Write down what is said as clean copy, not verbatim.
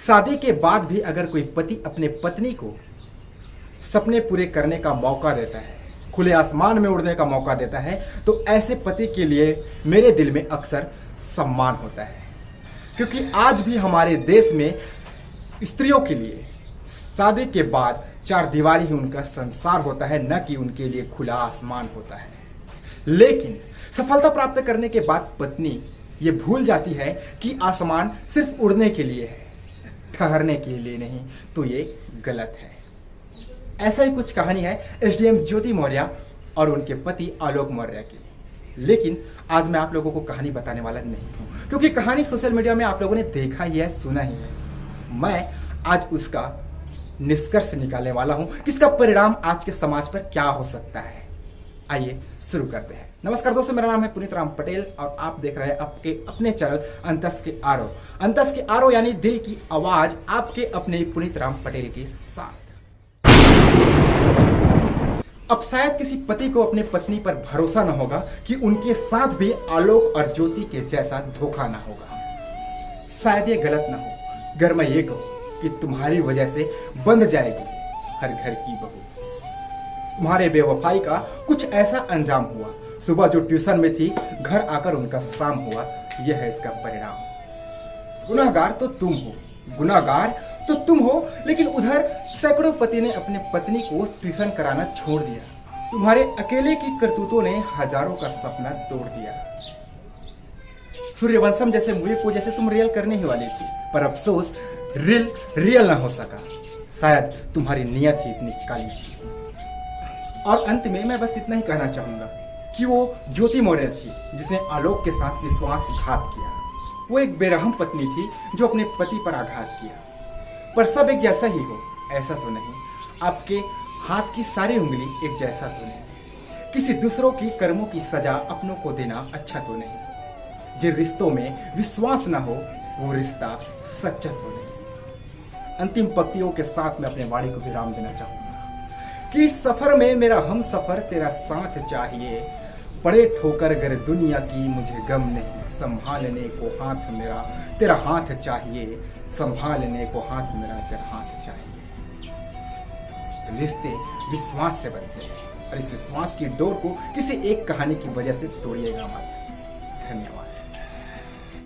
शादी के बाद भी अगर कोई पति अपने पत्नी को सपने पूरे करने का मौका देता है, खुले आसमान में उड़ने का मौका देता है, तो ऐसे पति के लिए मेरे दिल में अक्सर सम्मान होता है। क्योंकि आज भी हमारे देश में स्त्रियों के लिए शादी के बाद चार दीवारी ही उनका संसार होता है, न कि उनके लिए खुला आसमान होता है। लेकिन सफलता प्राप्त करने के बाद पत्नी ये भूल जाती है कि आसमान सिर्फ उड़ने के लिए है, ठहरने के लिए नहीं। तो ये गलत है। ऐसा ही कुछ कहानी है एसडीएम ज्योति मौर्य और उनके पति आलोक मौर्य की। लेकिन आज मैं आप लोगों को कहानी बताने वाला नहीं हूं, क्योंकि कहानी सोशल मीडिया में आप लोगों ने देखा ही है, सुना ही है। मैं आज उसका निष्कर्ष निकालने वाला हूं कि इसका परिणाम आज के समाज पर क्या हो सकता है। आइए शुरू करते हैं। नमस्कार दोस्तों, मेरा नाम है पुनीत राम पटेल और आप देख रहे हैं आपके अपने चैनल अंतस के आरो। अंतस के आरो यानी दिल की आवाज, आपके अपने पुनीत राम पटेल के साथ। अब शायद किसी पति को अपनी पत्नी पर भरोसा न होगा कि उनके साथ भी आलोक और ज्योति के जैसा धोखा ना होगा। शायद ये गलत ना हो अगर मैं ये कहूं कि तुम्हारी वजह से बंध जाएगी हर घर की बहू। तुम्हारे बेवफाई का कुछ ऐसा अंजाम हुआ, सुबह जो ट्यूशन में थी घर आकर उनका शाम हुआ। यह है इसका परिणाम। गुनाहगार तो तुम हो, गुनाहगार तो तुम हो, लेकिन उधर सैकड़ों पति ने अपने पत्नी को ट्यूशन कराना छोड़ दिया। तुम्हारे अकेले की करतूतों ने हजारों का सपना तोड़ दिया। सूर्यवंशम जैसे मूवी को जैसे तुम रियल करने ही वाली थी, पर अफसोस रियल ना हो सका। शायद तुम्हारी नियत ही इतनी काली थी। और अंत में मैं बस इतना ही कहना चाहूंगा कि वो ज्योति मौर्य थी जिसने आलोक के साथ विश्वासघात किया। वो एक बेरहम पत्नी थी जो अपने पति पर आघात किया। पर सब एक जैसा ही हो ऐसा तो नहीं। आपके हाथ की सारी उंगली एक जैसा तो नहीं। किसी दूसरों की कर्मों की सजा अपनों को देना अच्छा तो नहीं। जिन रिश्तों में विश्वास ना हो वो रिश्ता सच्चा तो नहीं। अंतिम पंक्तियों के साथ मैं अपने वाणी को विराम देना चाहूंगा कि इस सफर में मेरा हम सफर तेरा साथ चाहिए। पड़े ठोकर अगर दुनिया की मुझे गम नहीं, संभालने को हाथ मेरा तेरा हाथ चाहिए। संभालने को हाथ मेरा तेरा हाथ चाहिए। रिश्ते विश्वास से बनते हैं और इस विश्वास की डोर को किसी एक कहानी की वजह से तोड़िएगा मत। धन्यवाद।